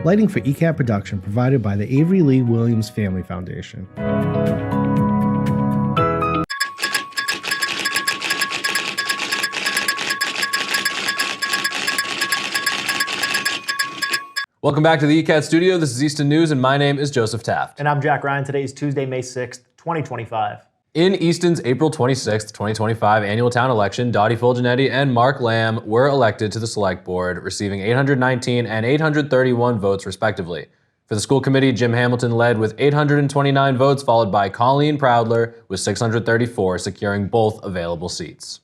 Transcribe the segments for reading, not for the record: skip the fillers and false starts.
Lighting for ECAT production provided by the Avery Lee Williams Family Foundation. Welcome back to the ECAT studio. This is Easton News, and my name is Joseph Taft. And I'm Jack Ryan. Today is Tuesday, May 6th, 2025. In Easton's April 26th, 2025 annual town election, Dottie Fulgenetti and Mark Lamb were elected to the Select Board, receiving 819 and 831 votes respectively. For the school committee, Jim Hamilton led with 829 votes, followed by Colleen Proudler with 634, securing both available seats.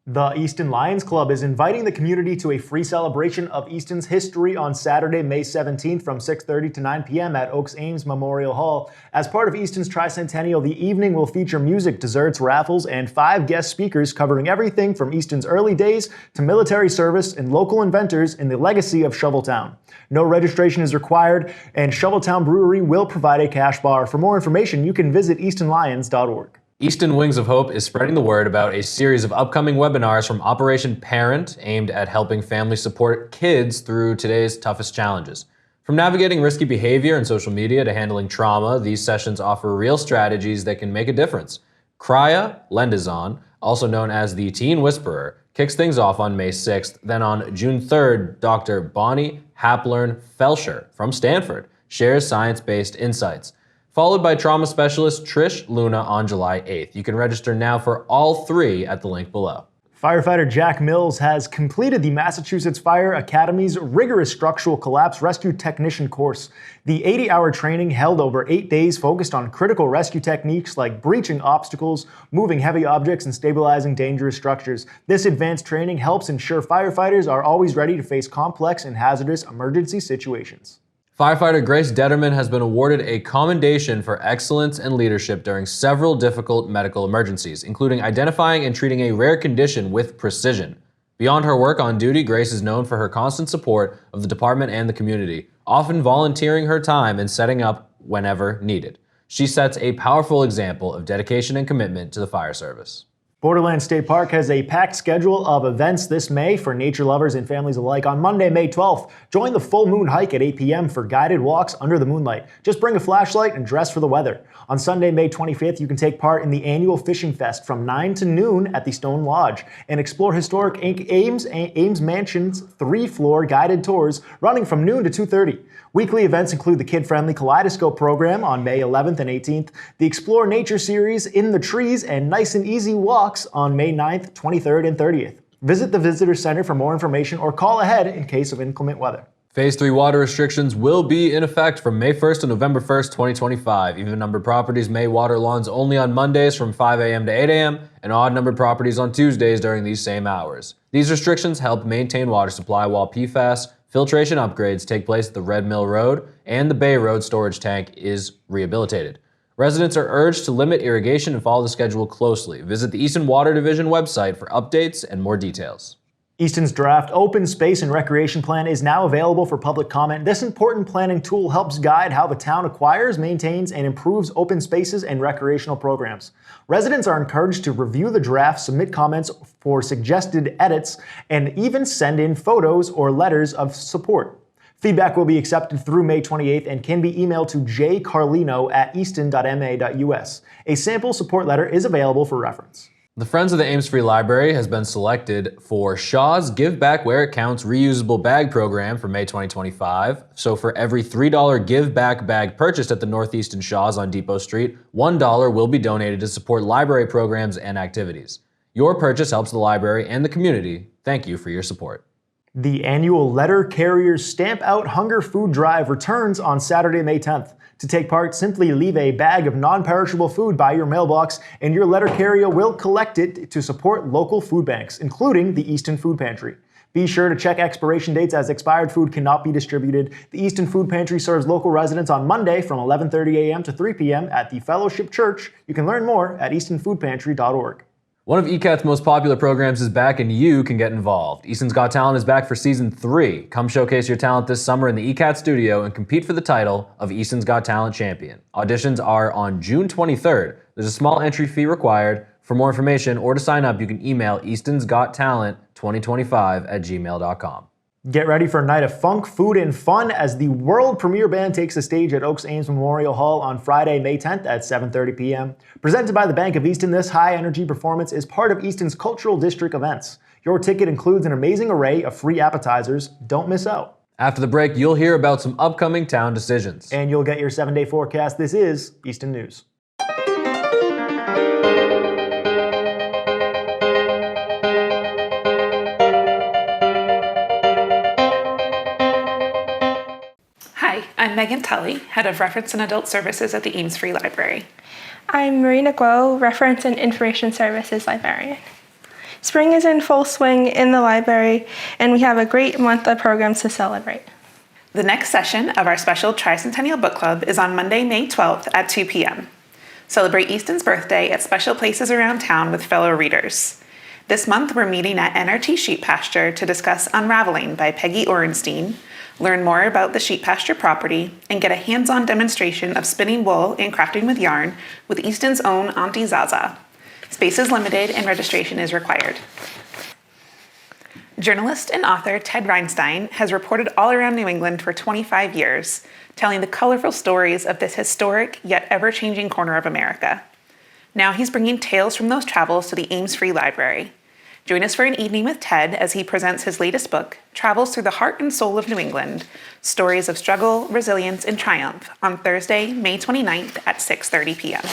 The Easton Lions Club is inviting the community to a free celebration of Easton's history on Saturday, May 17th from 6:30 to 9 p.m. at Oaks Ames Memorial Hall. As part of Easton's tricentennial, the evening will feature music, desserts, raffles, and 5 guest speakers covering everything from Easton's early days to military service and local inventors in the legacy of Shoveltown. No registration is required, and Shoveltown Brewery will provide a cash bar. For more information, you can visit eastonlions.org. Easton Wings of Hope is spreading the word about a series of upcoming webinars from Operation Parent aimed at helping families support kids through today's toughest challenges. From navigating risky behavior and social media to handling trauma, these sessions offer real strategies that can make a difference. Crya Lendizon, also known as the Teen Whisperer, kicks things off on May 6th. Then on June 3rd, Dr. Bonnie Haplern-Felscher from Stanford shares science-based insights, followed by trauma specialist Trish Luna on July 8th. You can register now for all 3 at the link below. Firefighter Jack Mills has completed the Massachusetts Fire Academy's rigorous structural collapse rescue technician course. The 80-hour training held over 8 days focused on critical rescue techniques like breaching obstacles, moving heavy objects, and stabilizing dangerous structures. This advanced training helps ensure firefighters are always ready to face complex and hazardous emergency situations. Firefighter Grace Detterman has been awarded a commendation for excellence and leadership during several difficult medical emergencies, including identifying and treating a rare condition with precision. Beyond her work on duty, Grace is known for her constant support of the department and the community, often volunteering her time and setting up whenever needed. She sets a powerful example of dedication and commitment to the fire service. Borderland State Park has a packed schedule of events this May for nature lovers and families alike. On Monday, May 12th, join the full moon hike at 8 p.m. for guided walks under the moonlight. Just bring a flashlight and dress for the weather. On Sunday, May 25th, you can take part in the annual Fishing Fest from 9 to noon at the Stone Lodge and explore historic Ames Mansion's 3-floor guided tours running from noon to 2:30. Weekly events include the kid-friendly Kaleidoscope program on May 11th and 18th, the Explore Nature series In the Trees, and Nice and Easy Walks on May 9th, 23rd, and 30th. Visit the Visitor Center for more information or call ahead in case of inclement weather. Phase 3 water restrictions will be in effect from May 1st to November 1st, 2025. Even-numbered properties may water lawns only on Mondays from 5 a.m. to 8 a.m. and odd-numbered properties on Tuesdays during these same hours. These restrictions help maintain water supply while PFAS filtration upgrades take place at the Red Mill Road and the Bay Road storage tank is rehabilitated. Residents are urged to limit irrigation and follow the schedule closely. Visit the Easton Water Division website for updates and more details. Easton's draft open space and recreation plan is now available for public comment. This important planning tool helps guide how the town acquires, maintains, and improves open spaces and recreational programs. Residents are encouraged to review the draft, submit comments for suggested edits, and even send in photos or letters of support. Feedback will be accepted through May 28th and can be emailed to jcarlino@easton.ma.us. A sample support letter is available for reference. The Friends of the Ames Free Library has been selected for Shaw's Give Back Where It Counts reusable bag program for May 2025. So for every $3 Give Back bag purchased at the Northeastern Shaw's on Depot Street, $1 will be donated to support library programs and activities. Your purchase helps the library and the community. Thank you for your support. The annual Letter Carriers Stamp Out Hunger Food Drive returns on Saturday, May 10th. To take part, simply leave a bag of non-perishable food by your mailbox, and your letter carrier will collect it to support local food banks, including the Easton Food Pantry. Be sure to check expiration dates as expired food cannot be distributed. The Easton Food Pantry serves local residents on Monday from 11:30 a.m. to 3 p.m. at the Fellowship Church. You can learn more at eastonfoodpantry.org. One of ECAT's most popular programs is back and you can get involved. Easton's Got Talent is back for season 3. Come showcase your talent this summer in the ECAT studio and compete for the title of Easton's Got Talent champion. Auditions are on June 23rd. There's a small entry fee required. For more information or to sign up, you can email eastonsgottalent2025@gmail.com. Get ready for a night of funk, food, and fun as the world premiere band takes the stage at Oaks Ames Memorial Hall on Friday, May 10th at 7:30 p.m. Presented by the Bank of Easton, this high-energy performance is part of Easton's Cultural District events. Your ticket includes an amazing array of free appetizers. Don't miss out. After the break, you'll hear about some upcoming town decisions. And you'll get your 7-day forecast. This is Easton News. Hi, I'm Megan Tully, Head of Reference and Adult Services at the Ames Free Library. I'm Marina Guo, Reference and Information Services Librarian. Spring is in full swing in the library, and we have a great month of programs to celebrate. The next session of our special Tricentennial Book Club is on Monday, May 12th at 2 p.m. Celebrate Easton's birthday at special places around town with fellow readers. This month, we're meeting at NRT Sheep Pasture to discuss Unraveling by Peggy Orenstein, learn more about the sheep pasture property, and get a hands-on demonstration of spinning wool and crafting with yarn with Easton's own Auntie Zaza. Space is limited and registration is required. Journalist and author Ted Reinstein has reported all around New England for 25 years, telling the colorful stories of this historic yet ever-changing corner of America. Now he's bringing tales from those travels to the Ames Free Library. Join us for an evening with Ted as he presents his latest book, Travels Through the Heart and Soul of New England, Stories of Struggle, Resilience, and Triumph, on Thursday, May 29th at 6:30 p.m.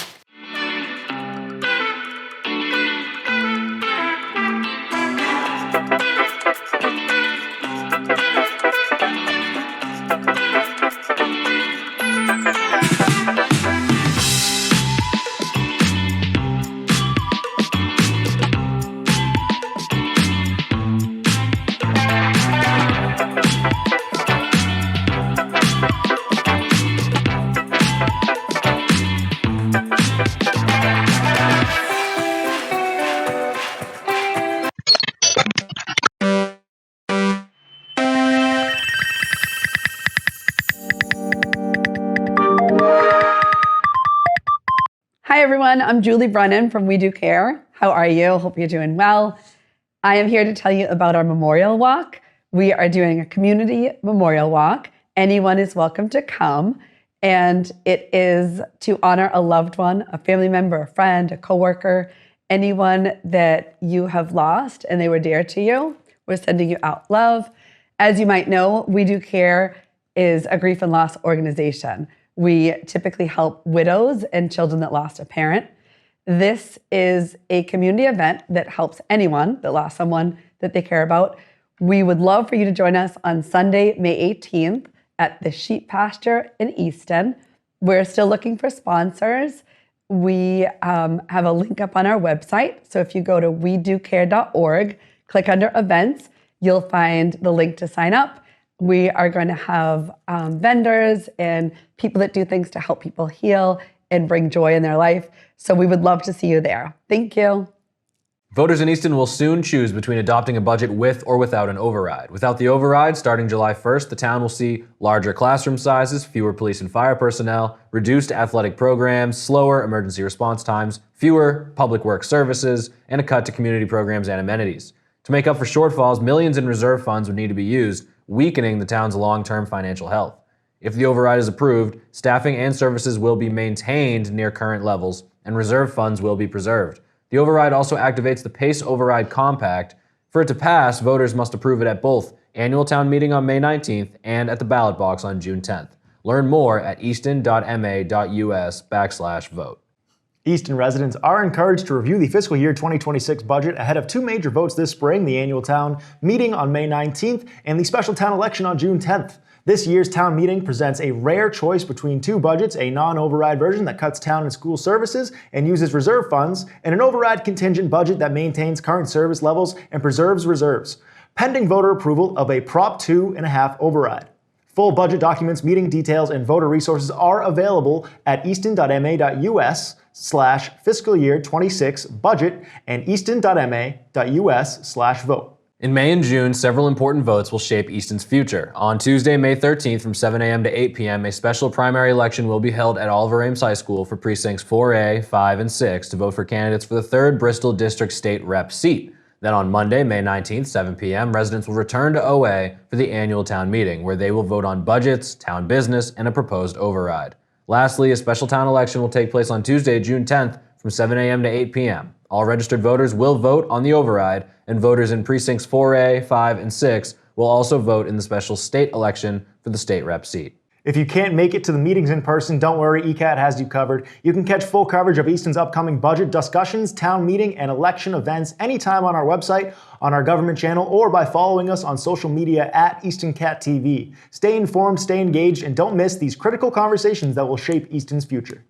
Hi everyone, I'm Julie Brennan from We Do Care. How are you? Hope you're doing well. I am here to tell you about our memorial walk. We are doing a community memorial walk. Anyone is welcome to come, and it is to honor a loved one, a family member, a friend, a coworker, anyone that you have lost and they were dear to you. We're sending you out love. As you might know, We Do Care is a grief and loss organization. We typically help widows and children that lost a parent. This is a community event that helps anyone that lost someone that they care about. We would love for you to join us on Sunday, May 18th at the Sheep Pasture in Easton. We're still looking for sponsors. We have a link up on our website. So if you go to wedocare.org, click under events, you'll find the link to sign up. We are going to have vendors and people that do things to help people heal and bring joy in their life. So we would love to see you there. Thank you. Voters in Easton will soon choose between adopting a budget with or without an override. Without the override, starting July 1st, the town will see larger classroom sizes, fewer police and fire personnel, reduced athletic programs, slower emergency response times, fewer public works services, and a cut to community programs and amenities. To make up for shortfalls, millions in reserve funds would need to be used, weakening the town's long-term financial health. If the override is approved, staffing and services will be maintained near current levels, and reserve funds will be preserved. The override also activates the PACE Override Compact. For it to pass, voters must approve it at both annual town meeting on May 19th and at the ballot box on June 10th. Learn more at easton.ma.us/vote. Easton residents are encouraged to review the fiscal year 2026 budget ahead of two major votes this spring, the annual town meeting on May 19th and the special town election on June 10th. This year's town meeting presents a rare choice between two budgets, a non-override version that cuts town and school services and uses reserve funds, and an override contingent budget that maintains current service levels and preserves reserves, pending voter approval of a Prop 2.5 override. Full budget documents, meeting details, and voter resources are available at easton.ma.us/fiscal year 26 budget and easton.ma.us/vote. In May and June, several important votes will shape Easton's future. On Tuesday, May 13th from 7 a.m. to 8 p.m., a special primary election will be held at Oliver Ames High School for precincts 4A, 5, and 6 to vote for candidates for the 3rd Bristol District State Rep seat. Then on Monday, May 19th, 7 p.m., residents will return to OA for the annual town meeting, where they will vote on budgets, town business, and a proposed override. Lastly, a special town election will take place on Tuesday, June 10th from 7 a.m. to 8 p.m. All registered voters will vote on the override, and voters in precincts 4A, 5, and 6 will also vote in the special state election for the state rep seat. If you can't make it to the meetings in person, don't worry, ECAT has you covered. You can catch full coverage of Easton's upcoming budget discussions, town meeting, and election events anytime on our website, on our government channel, or by following us on social media at EastonCat TV. Stay informed, stay engaged, and don't miss these critical conversations that will shape Easton's future.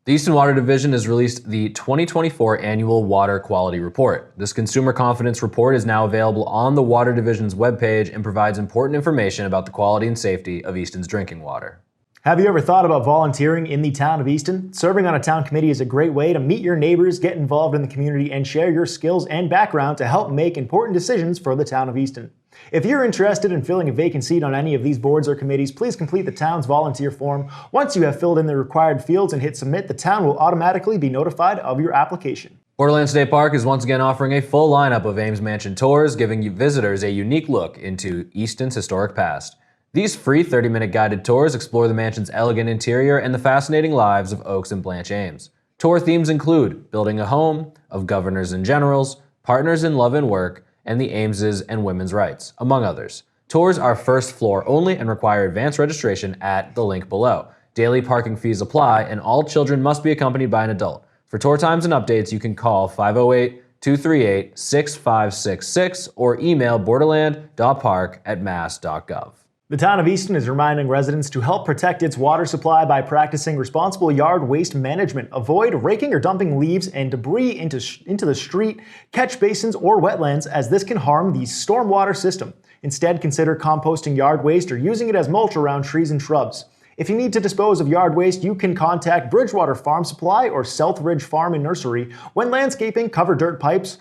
The Easton Water Division has released the 2024 Annual Water Quality Report. This consumer confidence report is now available on the Water Division's webpage and provides important information about the quality and safety of Easton's drinking water. Have you ever thought about volunteering in the town of Easton? Serving on a town committee is a great way to meet your neighbors, get involved in the community, and share your skills and background to help make important decisions for the town of Easton. If you're interested in filling a vacant seat on any of these boards or committees, please complete the town's volunteer form. Once you have filled in the required fields and hit submit, the town will automatically be notified of your application. Borderland State Park is once again offering a full lineup of Ames Mansion tours, giving you visitors a unique look into Easton's historic past. These free 30-minute guided tours explore the mansion's elegant interior and the fascinating lives of Oakes and Blanche Ames. Tour themes include building a home, of governors and generals, partners in love and work, and the Ameses and women's rights, among others. Tours are first floor only and require advance registration at the link below. Daily parking fees apply, and all children must be accompanied by an adult. For tour times and updates, you can call 508-238-6566 or email borderland.park@mass.gov. The town of Easton is reminding residents to help protect its water supply by practicing responsible yard waste management. Avoid raking or dumping leaves and debris into the street, catch basins, or wetlands, as this can harm the stormwater system. Instead, consider composting yard waste or using it as mulch around trees and shrubs. If you need to dispose of yard waste, you can contact Bridgewater Farm Supply or Southridge Farm and Nursery. When landscaping, cover dirt piles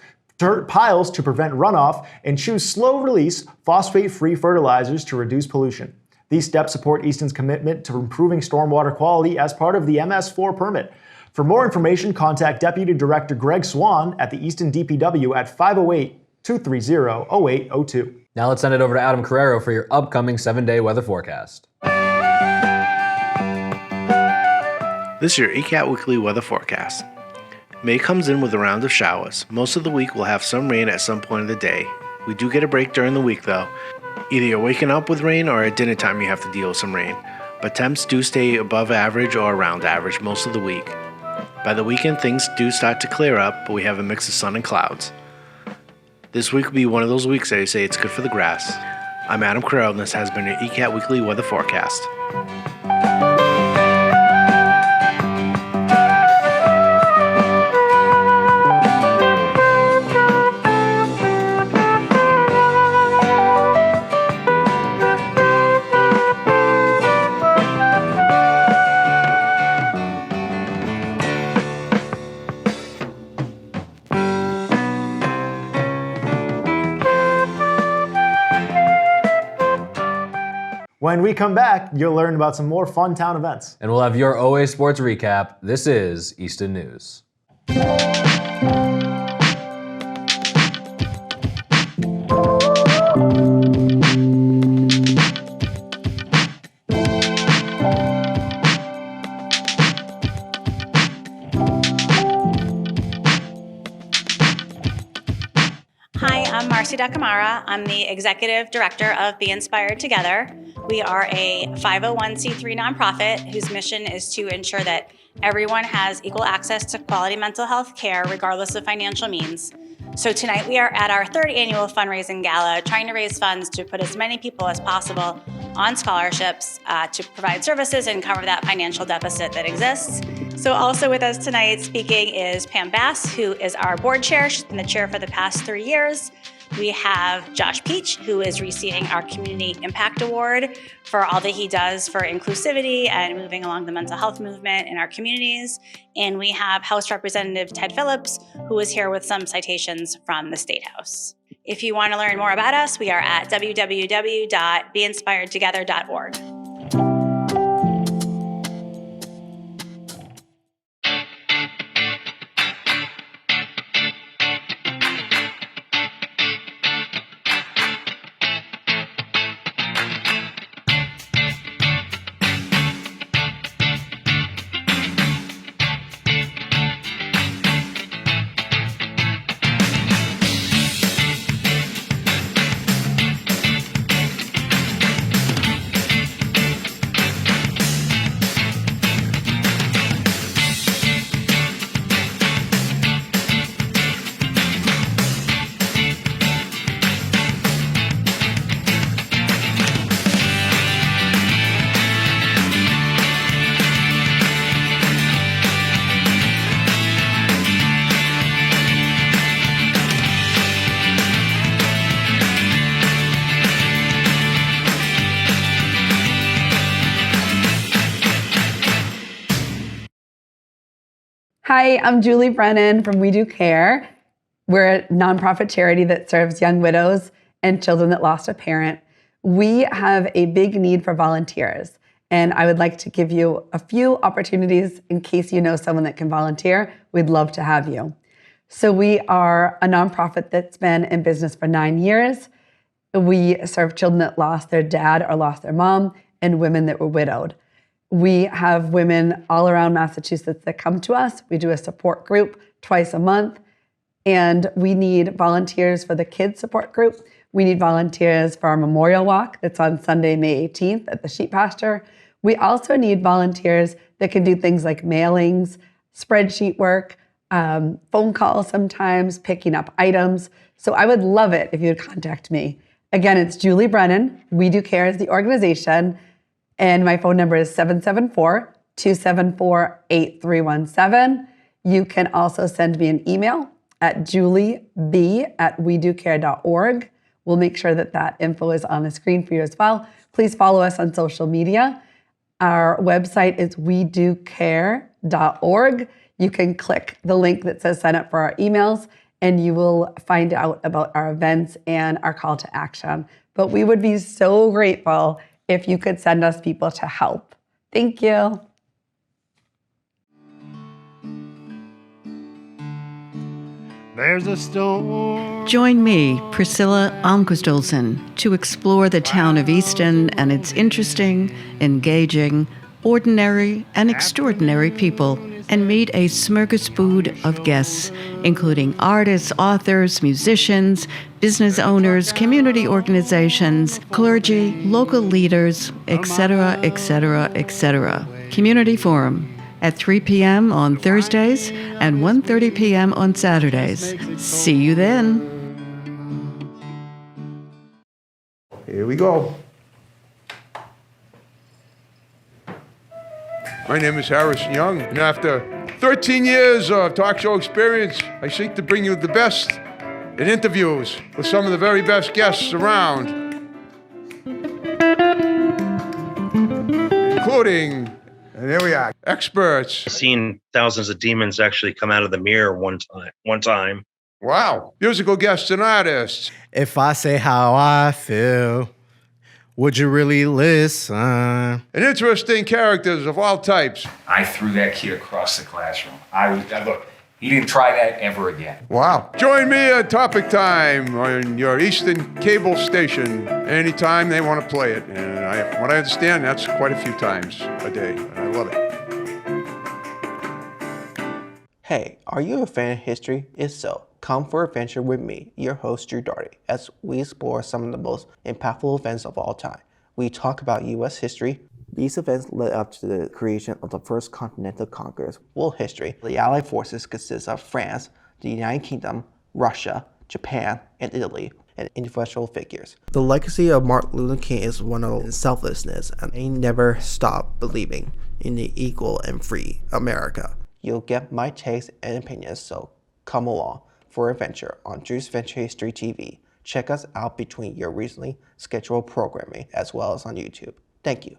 to prevent runoff, and choose slow-release, phosphate-free fertilizers to reduce pollution. These steps support Easton's commitment to improving stormwater quality as part of the MS4 permit. For more information, contact Deputy Director Greg Swan at the Easton DPW at 508-230-0802. Now let's send it over to Adam Carreiro for your upcoming 7-day weather forecast. This is your ECAT Weekly Weather Forecast. May comes in with a round of showers. Most of the week will have some rain at some point of the day. We do get a break during the week though. Either you're waking up with rain or at dinner time you have to deal with some rain. But temps do stay above average or around average most of the week. By the weekend things do start to clear up, but we have a mix of sun and clouds. This week will be one of those weeks that I say it's good for the grass. I'm Adam Carreiro and this has been your ECAT Weekly Weather Forecast. When we come back, you'll learn about some more fun town events. And we'll have your OA Sports recap. This is Easton News. Hi, I'm Marcy Dacamara. I'm the Executive Director of Be Inspired Together. We are a 501c3 nonprofit whose mission is to ensure that everyone has equal access to quality mental health care regardless of financial means. So tonight we are at our third annual fundraising gala trying to raise funds to put as many people as possible on scholarships to provide services and cover that financial deficit that exists. So also with us tonight speaking is Pam Bass, who is our board chair. She's been the chair for the past 3 years. We have Josh Peach, who is receiving our Community Impact Award for all that he does for inclusivity and moving along the mental health movement in our communities. And we have House Representative Ted Phillips, who is here with some citations from the State House. If you want to learn more about us, we are at www.beinspiredtogether.org. Hi, I'm Julie Brennan from We Do Care. We're a nonprofit charity that serves young widows and children that lost a parent. We have a big need for volunteers, and I would like to give you a few opportunities in case you know someone that can volunteer. We'd love to have you. So we are a nonprofit that's been in business for 9 years. We serve children that lost their dad or lost their mom and women that were widowed. We have women all around Massachusetts that come to us. We do a support group twice a month, and we need volunteers for the kids support group. We need volunteers for our memorial walk that's on Sunday, May 18th at the sheep pasture. We also need volunteers that can do things like mailings, spreadsheet work, phone calls sometimes, picking up items. So I would love it if you would contact me. Again, it's Julie Brennan. We Do Care is the organization. And my phone number is 774-274-8317. You can also send me an email at julieb@wedocare.org. We'll make sure that that info is on the screen for you as well. Please follow us on social media. Our website is wedocare.org. You can click the link that says sign up for our emails, and you will find out about our events and our call to action. But we would be so grateful if you could send us people to help. Thank you. There's a storm. Join me, Priscilla Almquist Olsen, to explore the town of Easton and its interesting, engaging, ordinary, and extraordinary people, and meet a smorgasbord of guests, including artists, authors, musicians, business owners, community organizations, clergy, local leaders, etc., etc., etc. Community Forum at 3 p.m. on Thursdays and 1:30 p.m. on Saturdays. See you then. Here we go. My name is Harrison Young, and after 13 years of talk show experience, I seek to bring you the best in interviews with some of the very best guests around, including, and here we are, experts. I've seen thousands of demons actually come out of the mirror one time. Wow. Musical guests and artists. If I say how I feel, would you really listen? And interesting characters of all types. I threw that kid across the classroom. Look, he didn't try that ever again. Wow. Join me at Topic Time on your Easton cable station anytime they want to play it. And from what I understand, that's quite a few times a day. And I love it. Hey, are you a fan of history? If so, come for an adventure with me, your host Drew Daugherty, as we explore some of the most impactful events of all time. We talk about U.S. history. These events led up to the creation of the first Continental Congress. World history. The Allied forces consist of France, the United Kingdom, Russia, Japan, and Italy, and influential figures. The legacy of Martin Luther King is one of selflessness, and he never stopped believing in the equal and free America. You'll get my takes and opinions, so come along for adventure on Drew's Venture History TV. Check us out between your recently scheduled programming as well as on YouTube. Thank you.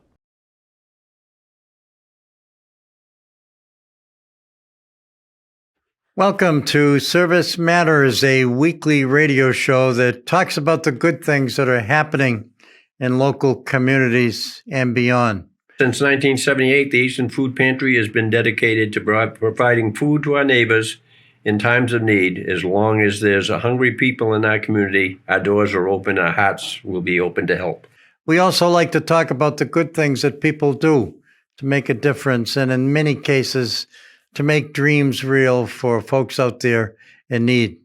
Welcome to Service Matters, a weekly radio show that talks about the good things that are happening in local communities and beyond. Since 1978, the Easton Food Pantry has been dedicated to providing food to our neighbors in times of need. As long as there's hungry people in our community, our doors are open, our hearts will be open to help. We also like to talk about the good things that people do to make a difference, and in many cases, to make dreams real for folks out there in need.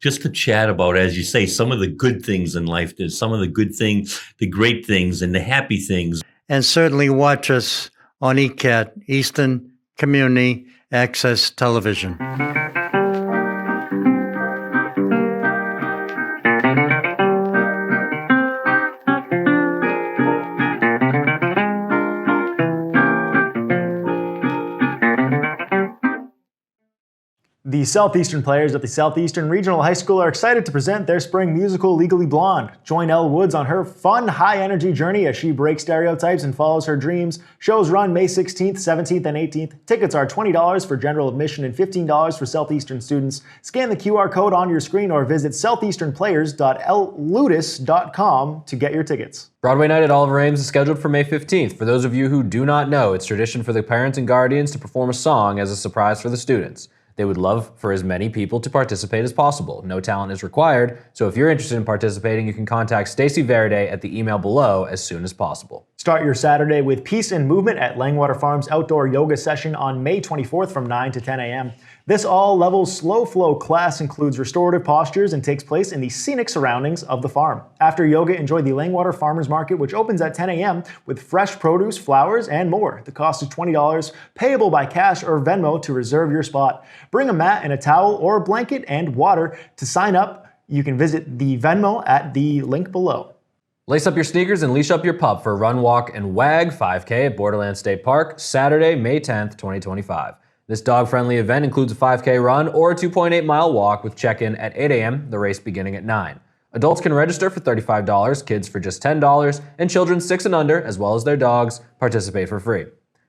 Just to chat about, as you say, some of the good things in life. There's some of the good things, the great things, and the happy things. And certainly watch us on ECAT, Easton Community Access Television. The The Southeastern players at the Southeastern Regional High School are excited to present their spring musical Legally Blonde. Join Elle Woods on her fun, high-energy journey as she breaks stereotypes and follows her dreams. Shows run May 16th, 17th, and 18th. Tickets are $20 for general admission and $15 for Southeastern students. Scan the QR code on your screen or visit southeasternplayers.elludis.com to get your tickets. Broadway Night at Oliver Ames is scheduled for May 15th. For those of you who do not know, it's tradition for the parents and guardians to perform a song as a surprise for the students. They would love for as many people to participate as possible. No talent is required, so if you're interested in participating, you can contact Stacey Verde at the email below as soon as possible. Start your Saturday with Peace and Movement at Langwater Farms outdoor yoga session on May 24th from 9 to 10 a.m. This all-levels slow flow class includes restorative postures and takes place in the scenic surroundings of the farm. After yoga, enjoy the Langwater Farmers Market, which opens at 10 a.m. with fresh produce, flowers, and more. The cost is $20, payable by cash or Venmo to reserve your spot. Bring a mat and a towel or a blanket and water. To sign up, you can visit the Venmo at the link below. Lace up your sneakers and leash up your pup for Run, Walk, and Wag 5K at Borderland State Park, Saturday, May 10th, 2025. This dog-friendly event includes a 5K run or a 2.8-mile walk with check-in at 8 a.m., the race beginning at 9. Adults can register for $35, kids for just $10, and children 6 and under, as well as their dogs, participate for free.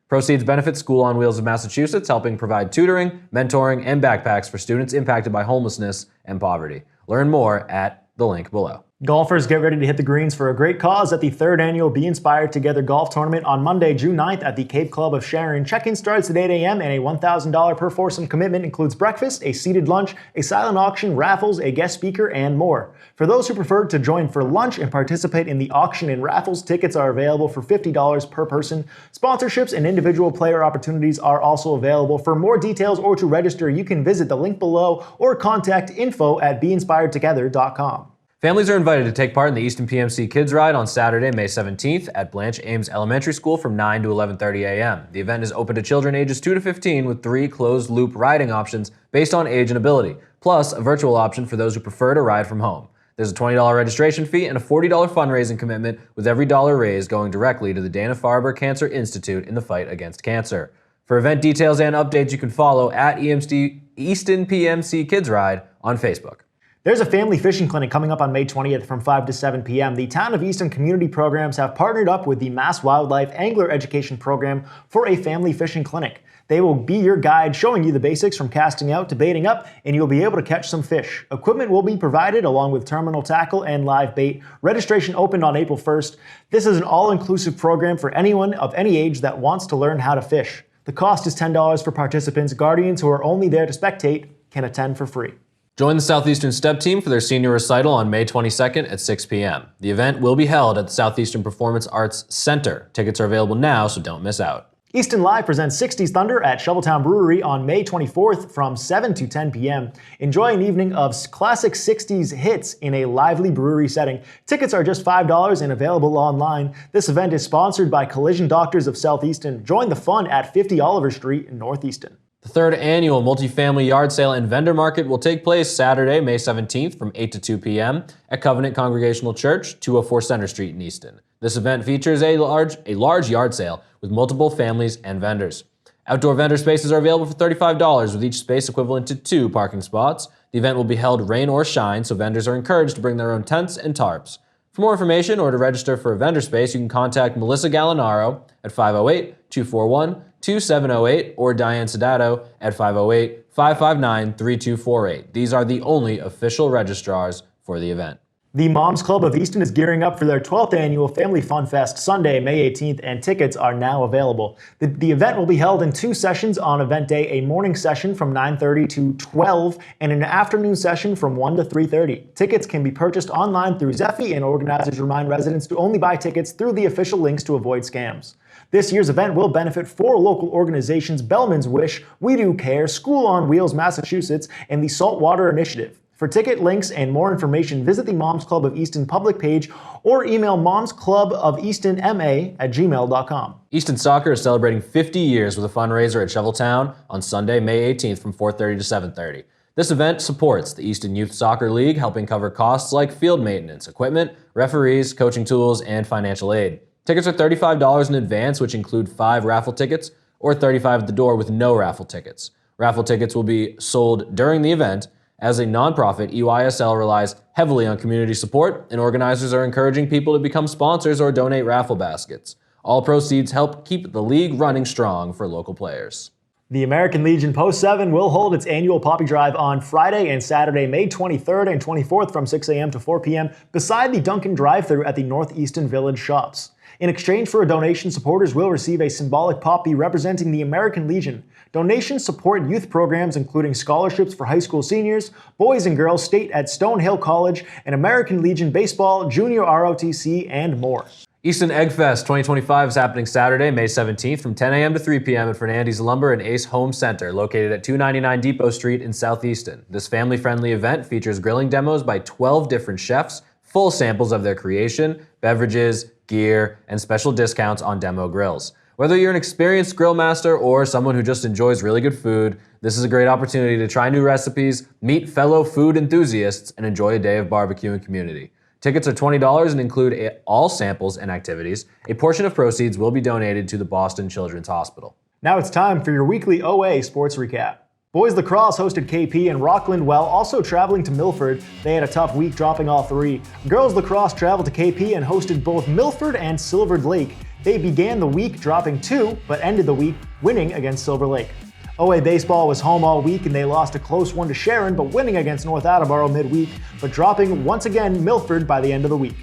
Proceeds benefit School on Wheels of Massachusetts, helping provide tutoring, mentoring, and backpacks for students impacted by homelessness and poverty. Learn more at the link below. Golfers, get ready to hit the greens for a great cause at the 3rd annual Be Inspired Together golf tournament on Monday, June 9th at the Cape Club of Sharon. Check-in starts at 8 a.m. and a $1,000 per foursome commitment includes breakfast, a seated lunch, a silent auction, raffles, a guest speaker, and more. For those who prefer to join for lunch and participate in the auction and raffles, tickets are available for $50 per person. Sponsorships and individual player opportunities are also available. For more details or to register, you can visit the link below or contact info@beinspiredtogether.com. Families are invited to take part in the Easton PMC Kids Ride on Saturday, May 17th at Blanche Ames Elementary School from 9 to 11:30 a.m. The event is open to children ages 2 to 15 with 3 closed-loop riding options based on age and ability, plus a virtual option for those who prefer to ride from home. There's a $20 registration fee and a $40 fundraising commitment, with every dollar raised going directly to the Dana-Farber Cancer Institute in the fight against cancer. For event details and updates, you can follow at Easton PMC Kids Ride on Facebook. There's a family fishing clinic coming up on May 20th from 5 to 7 p.m. The Town of Easton Community Programs have partnered up with the Mass Wildlife Angler Education Program for a family fishing clinic. They will be your guide, showing you the basics from casting out to baiting up, and you'll be able to catch some fish. Equipment will be provided along with terminal tackle and live bait. Registration opened on April 1st. This is an all-inclusive program for anyone of any age that wants to learn how to fish. The cost is $10 for participants. Guardians who are only there to spectate can attend for free. Join the Southeastern Step Team for their senior recital on May 22nd at 6 p.m. The event will be held at the Southeastern Performance Arts Center. Tickets are available now, so don't miss out. Easton Live presents 60s Thunder at Shoveltown Brewery on May 24th from 7 to 10 p.m. Enjoy an evening of classic 60s hits in a lively brewery setting. Tickets are just $5 and available online. This event is sponsored by Collision Doctors of Southeastern. Join the fun at 50 Oliver Street in Northeastern. The 3rd annual multifamily yard sale and vendor market will take place Saturday, May 17th from 8 to 2 p.m. at Covenant Congregational Church, 204 Center Street in Easton. This event features a large yard sale with multiple families and vendors. Outdoor vendor spaces are available for $35, with each space equivalent to 2 parking spots. The event will be held rain or shine, so vendors are encouraged to bring their own tents and tarps. For more information or to register for a vendor space, you can contact Melissa Gallinaro at 508-241-2708 or Diane Sedato at 508-559-3248. These are the only official registrars for the event. The Moms Club of Easton is gearing up for their 12th annual Family Fun Fest Sunday, May 18th, and tickets are now available. The event will be held in 2 sessions on event day, a morning session from 9:30 to 12 and an afternoon session from 1 to 3:30. Tickets can be purchased online through Zephy, and organizers remind residents to only buy tickets through the official links to avoid scams. This year's event will benefit 4 local organizations: Bellman's Wish, We Do Care, School on Wheels Massachusetts, and the Saltwater Initiative. For ticket links and more information, visit the Moms Club of Easton public page or email momsclubofeastonma@gmail.com. Easton Soccer is celebrating 50 years with a fundraiser at Shoveltown on Sunday, May 18th from 4:30 to 7:30. This event supports the Easton Youth Soccer League, helping cover costs like field maintenance, equipment, referees, coaching tools, and financial aid. Tickets are $35 in advance, which include 5 raffle tickets, or $35 at the door with no raffle tickets. Raffle tickets will be sold during the event. As a nonprofit, EYSL relies heavily on community support, and organizers are encouraging people to become sponsors or donate raffle baskets. All proceeds help keep the league running strong for local players. The American Legion Post 7 will hold its annual Poppy Drive on Friday and Saturday, May 23rd and 24th from 6 a.m. to 4 p.m. beside the Dunkin' drive-thru at the North Easton Village shops. In exchange for a donation, supporters will receive a symbolic poppy representing the American Legion. Donations support youth programs including scholarships for high school seniors, boys and girls state at Stonehill College, and American Legion Baseball, Junior ROTC, and more. Easton Egg Fest 2025 is happening Saturday, May 17th from 10 a.m. to 3 p.m. at Fernandes Lumber and Ace Home Center, located at 299 Depot Street in South Easton. This family-friendly event features grilling demos by 12 different chefs, full samples of their creation, beverages, gear, and special discounts on demo grills. Whether you're an experienced grill master or someone who just enjoys really good food, this is a great opportunity to try new recipes, meet fellow food enthusiasts, and enjoy a day of barbecue and community. Tickets are $20 and include all samples and activities. A portion of proceeds will be donated to the Boston Children's Hospital. Now it's time for your weekly OA sports recap. Boys lacrosse hosted KP and Rockland while also traveling to Milford. They had a tough week dropping all three. Girls lacrosse traveled to KP and hosted both Milford and Silver Lake. They began the week dropping 2, but ended the week winning against Silver Lake. OA baseball was home all week and they lost a close one to Sharon, but winning against North Attleboro midweek, but dropping once again Milford by the end of the week.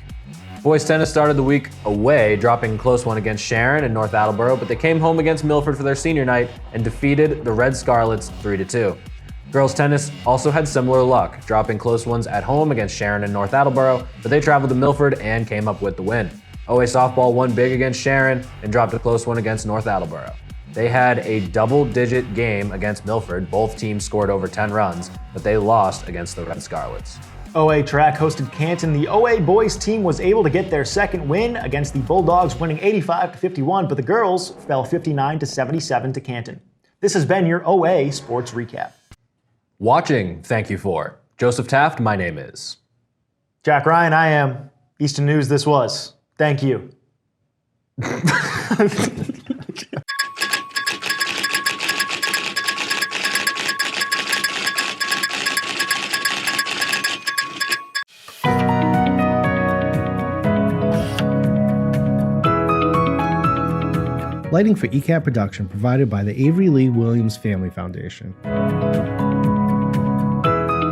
Boys tennis started the week away, dropping a close one against Sharon and North Attleboro, but they came home against Milford for their senior night and defeated the Red Scarlets 3-2. Girls tennis also had similar luck, dropping close ones at home against Sharon and North Attleboro, but they traveled to Milford and came up with the win. OA softball won big against Sharon and dropped a close one against North Attleboro. They had a double-digit game against Milford. Both teams scored over 10 runs, but they lost against the Red Scarlets. OA track hosted Canton. The OA boys team was able to get their second win against the Bulldogs, winning 85-51, but the girls fell 59-77 to Canton. This has been your OA Sports Recap. Watching, thank you for. Joseph Taft, my name is. Jack Ryan, I am. Easton News, this was. Thank you. Lighting for ECAT production provided by the Avery Lee Williams Family Foundation.